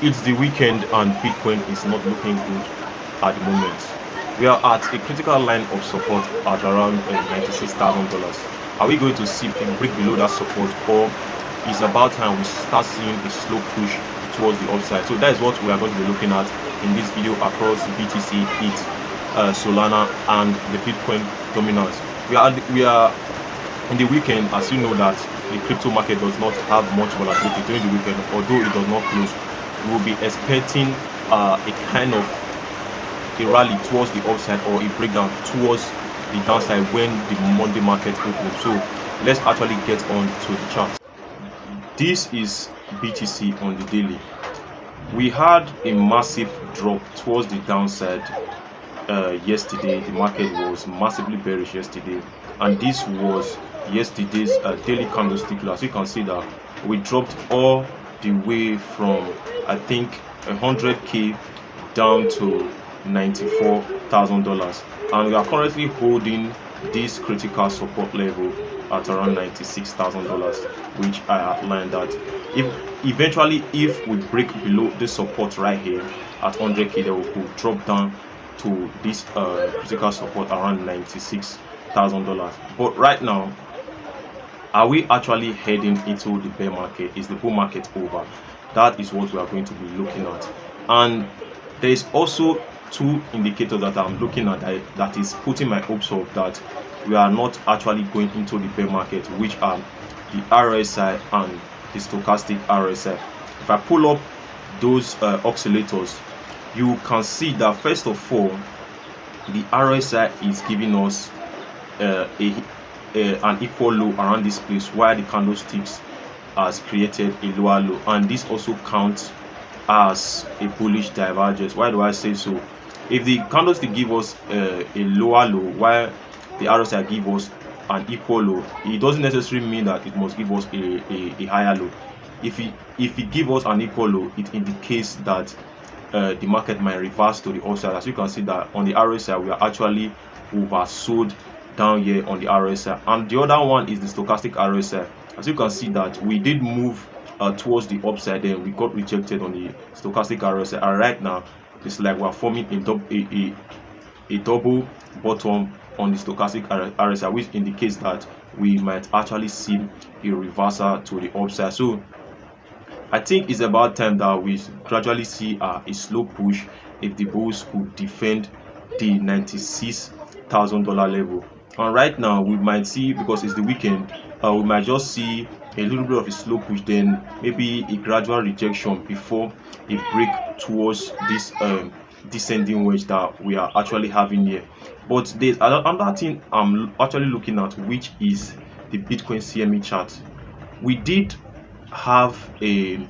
It's the weekend and Bitcoin is not looking good at the moment. We are at a critical line of support at around $96,000. Are we going to see a break below that support, or is about time we start seeing a slow push towards the upside? So that is what we are going to be looking at in this video across BTC, ETH, Solana, and the Bitcoin dominance. We are in the weekend, as you know that the crypto market does not have much volatility during the weekend, although it does not close. We will be expecting a kind of a rally towards the upside or a breakdown towards the downside when the Monday market opens. So let's actually get on to the chart. This is BTC on the daily. We had a massive drop towards the downside yesterday. The market was massively bearish yesterday, and this was yesterday's daily candlestick. As you can see that we dropped all the way from, I think, 100k down to $94,000, and we are currently holding this critical support level at around $96,000, which I outlined that if we break below this support right here at 100k, then we could drop down to this critical support around $96,000. But right now, are we actually heading into the bear market? Is the bull market over? That is what we are going to be looking at. And there is also two indicators that I'm looking at that is putting my hopes up that we are not actually going into the bear market, which are the RSI and the stochastic RSI. If I pull up those oscillators, you can see that first of all, the RSI is giving us an equal low around this place, while the candlesticks has created a lower low, and this also counts as a bullish divergence. Why do I say so? If the candlestick give us a lower low while the RSI give us an equal low, it doesn't necessarily mean that it must give us a higher low. If it give us an equal low, it indicates that the market might reverse to the upside. As you can see that on the RSI, we are actually oversold down here on the RSI, and the other one is the stochastic RSI. As you can see that we did move towards the upside, then we got rejected on the stochastic RSI, and right now it's like we're forming a double bottom on the stochastic RSI, which indicates that we might actually see a reversal to the upside. So I think it's about time that we gradually see a slow push if the bulls could defend the $96,000 level. And right now we might see, because it's the weekend, we might just see a little bit of a slow push, then maybe a gradual rejection before a break towards this descending wedge that we are actually having here. But there's another thing I'm actually looking at, which is the Bitcoin CME chart. We did have a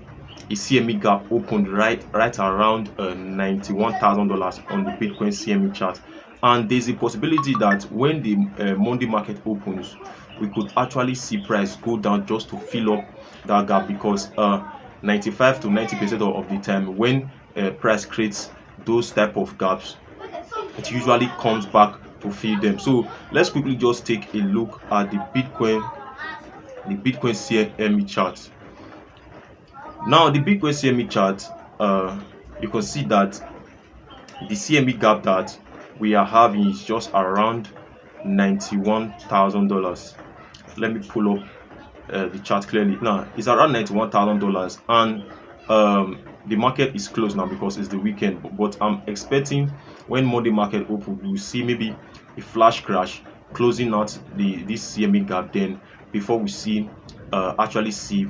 CME gap opened right around $91,000 on the Bitcoin CME chart, and there's a possibility that when the Monday market opens, we could actually see price go down just to fill up that gap, because 95 to 90% of the time when price creates those type of gaps, it usually comes back to fill them. So let's quickly just take a look at the Bitcoin CME chart. Now the Bitcoin CME chart, you can see that the CME gap that we are having is just around $91,000. Let me pull up the chart clearly. Now it's around $91,000, and the market is closed now because it's the weekend. But I'm expecting when Monday market open, we'll see maybe a flash crash closing out this CME gap, then before we see actually see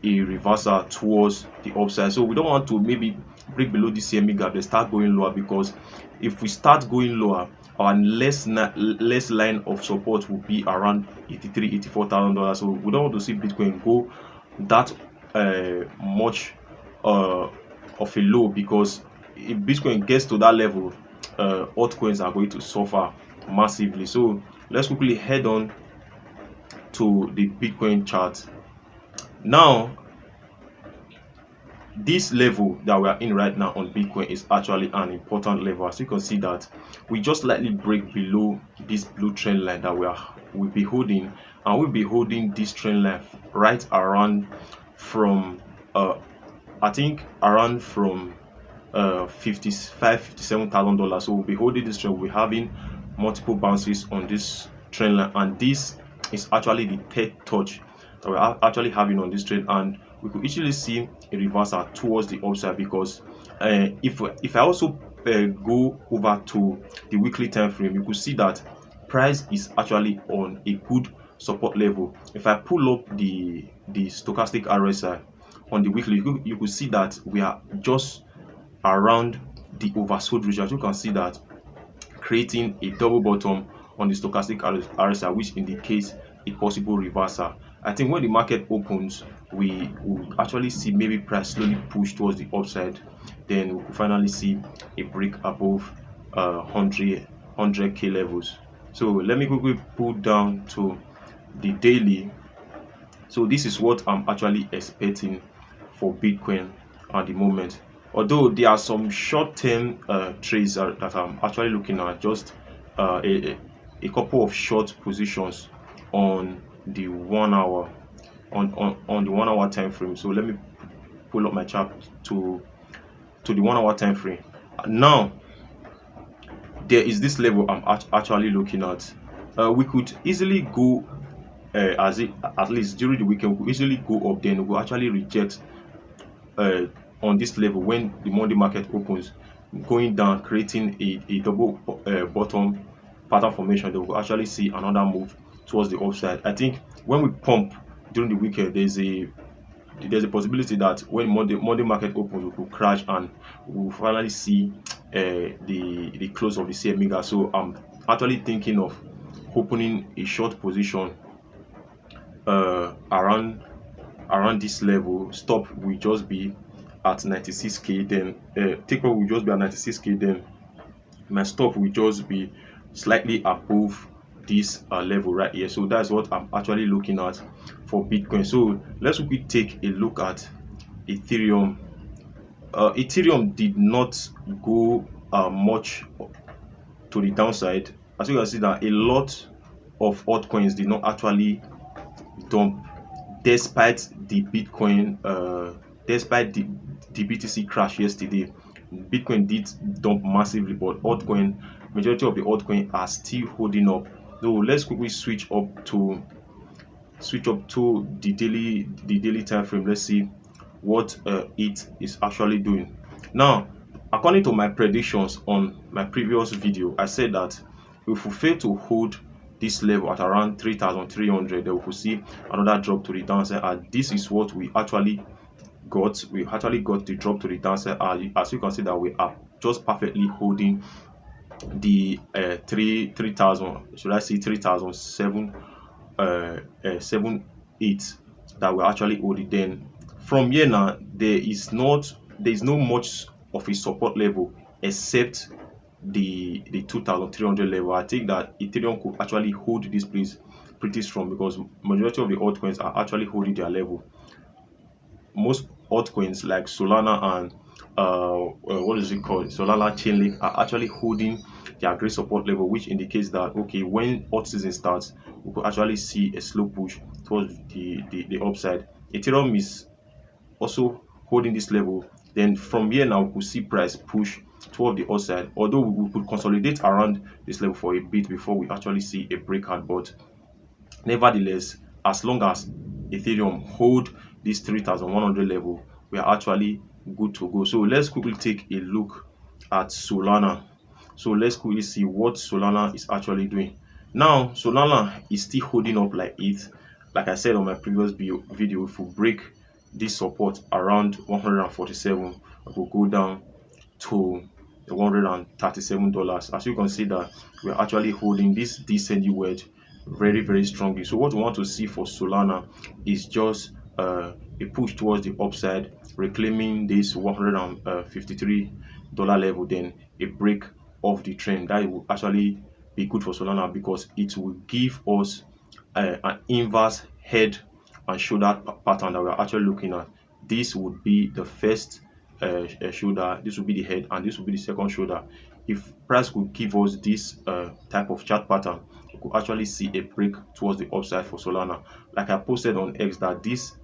a reversal towards the upside. So we don't want to maybe break below the CME gap, they start going lower, because if we start going lower, our less line of support will be around $83,000-$84,000. So we don't want to see Bitcoin go that much of a low, because if Bitcoin gets to that level, altcoins are going to suffer massively. So let's quickly head on to the Bitcoin chart. Now this level that we are in right now on Bitcoin is actually an important level. As you can see that we just slightly break below this blue trend line that we'll be holding, and we'll be holding this trend line right around from I think around from 57,000 dollars. So we'll be holding this trend, we'll be having multiple bounces on this trend line, and this is actually the third touch that we're actually having on this trend, and we could easily see a reversal towards the upside, because if I also go over to the weekly time frame, you could see that price is actually on a good support level. If I pull up the stochastic RSI on the weekly, you could see that we are just around the oversold region. As you can see that creating a double bottom on the stochastic RSI, which indicates a possible reversal. I think when the market opens, we will actually see maybe price slowly push towards the upside. Then we will finally see a break above 100k levels. So let me quickly pull down to the daily. So this is what I'm actually expecting for Bitcoin at the moment. Although there are some short-term trades that I'm actually looking at, just a couple of short positions on the 1 hour on the 1 hour time frame. So let me pull up my chart to the 1 hour time frame. Now there is this level I'm actually looking at. We could easily go at least during the weekend, we could easily go up, then we'll actually reject on this level when the Monday market opens, going down, creating a double bottom pattern formation. Then we'll actually see another move towards the upside. I think when we pump during the weekend, there's a possibility that when Monday market opens, we could crash and we'll finally see the close of the CME. So I'm actually thinking of opening a short position around this level. Stop will just be at 96k, then take profit will just be at 96k, then my stop will just be slightly above this level right here. So that's what I'm actually looking at for Bitcoin. So let's quickly take a look at Ethereum. Ethereum did not go much to the downside. As you can see that a lot of altcoins did not actually dump, despite the Bitcoin despite the BTC crash yesterday. Bitcoin did dump massively, but majority of the altcoin are still holding up. So let's quickly switch up to the daily time frame. Let's see what it is actually doing. Now, according to my predictions on my previous video, I said that if we fail to hold this level at around 3,300, then we could see another drop to the downside, and this is what we actually got. We actually got the drop to the downside. As you can see that we are just perfectly holding the 3,000, should I say 3,007 78 that we're actually holding. Then from here now, there is no much of a support level except the 2,300 level. I think that Ethereum could actually hold this place pretty strong, because majority of the altcoins are actually holding their level. Most altcoins like Solana and what is it called, Solana Chainlink, are actually holding their great support level, which indicates that okay, when alt season starts, we could actually see a slow push towards the upside. Ethereum is also holding this level. Then from here now, we could see price push toward the upside, although we could consolidate around this level for a bit before we actually see a breakout. But nevertheless, as long as Ethereum hold this 3,100 level, we are actually good to go. So let's quickly take a look at Solana. So let's quickly see what Solana is actually doing. Now Solana is still holding up like it. Like I said on my previous video, if we break this support around 147, it will go down to $137. As you can see that we're actually holding this descending wedge very strongly. So what we want to see for Solana is just a push towards the upside, reclaiming this $153 level, then a break of the trend. That will actually be good for Solana, because it will give us an inverse head and shoulder pattern that we're actually looking at. This would be the first shoulder, this will be the head, and this will be the second shoulder. If price could give us this type of chart pattern, we could actually see a break towards the upside for Solana. Like I posted on X, that this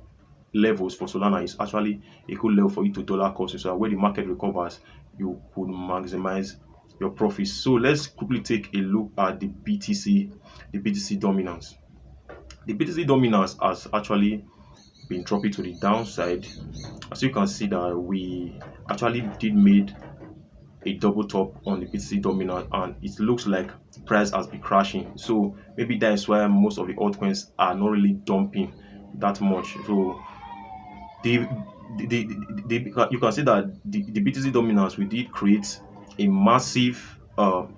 levels for Solana is actually a good level for you to dollar cost. So when the market recovers, you could maximize your profits. So let's quickly take a look at the BTC dominance. The BTC dominance has actually been dropping to the downside. As you can see that we actually did made a double top on the BTC dominance, and it looks like price has been crashing. So maybe that is why most of the altcoins are not really dumping that much. So the, you can see that the BTC dominance, we did create a massive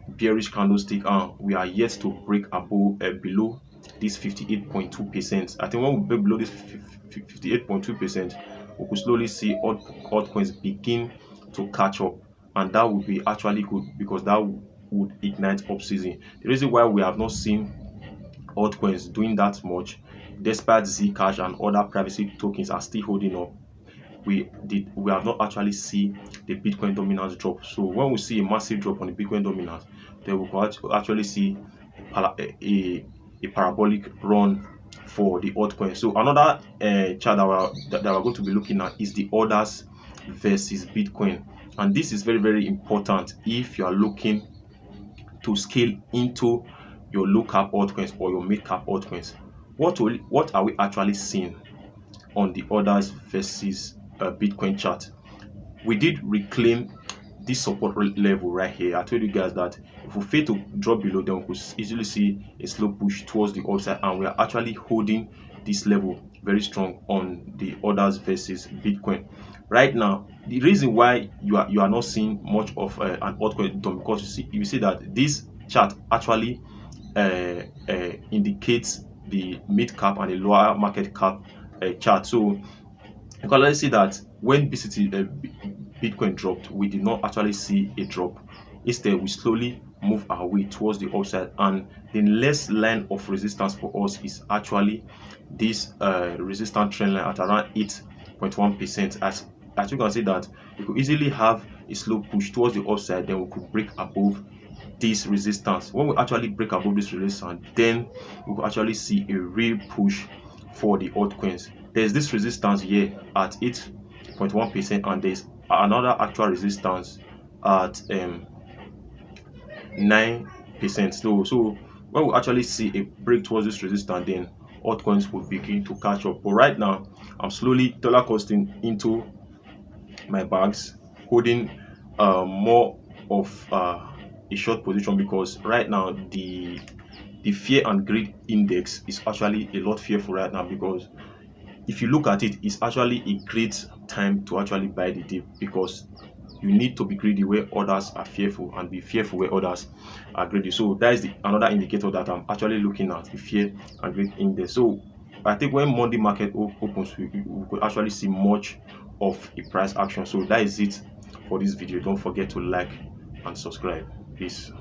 bearish candlestick, and we are yet to break above below this 58.2%. I think when we break below this 58.2%, we could slowly see altcoins begin to catch up, and that would be actually good because that would ignite up season. The reason why we have not seen altcoins doing that much, despite Zcash and other privacy tokens are still holding up, we have not actually seen the Bitcoin dominance drop. So when we see a massive drop on the Bitcoin dominance, then we could actually see a parabolic run for the altcoin. So another chart that we're going to be looking at is the orders versus Bitcoin, and this is very, very important if you are looking to scale into your low cap altcoins or your mid cap altcoins. What are we actually seeing on the orders versus Bitcoin chart? We did reclaim this support level right here. I told you guys that if we fail to drop below, then we could easily see a slow push towards the upside, and we are actually holding this level very strong on the orders versus Bitcoin. Right now, the reason why you are not seeing much of an altcoin dump, because you see that this chart actually indicates the mid cap and the lower market cap chart. So you can already see that when Bitcoin dropped, we did not actually see a drop. Instead, we slowly move our way towards the upside, and the next line of resistance for us is actually this resistance trend line at around 8.1%. As you can see that we could easily have a slow push towards the upside, then we could break above this resistance. When we actually break above this resistance, then we could actually see a real push for the altcoins. There's this resistance here at 8.1%, and there's another actual resistance at 9%. So when we actually see a break towards this resistance, then altcoins will begin to catch up. But right now, I'm slowly dollar costing into my bags, holding more of a short position, because right now the fear and greed index is actually a lot fearful right now, because if you look at it, it's actually a great time to actually buy the dip, because you need to be greedy where others are fearful and be fearful where others are greedy. So that is another indicator that I'm actually looking at, the fear and greed index. So I think when Monday market opens, we could actually see much of a price action. So that is it for this video. Don't forget to like and subscribe. Peace.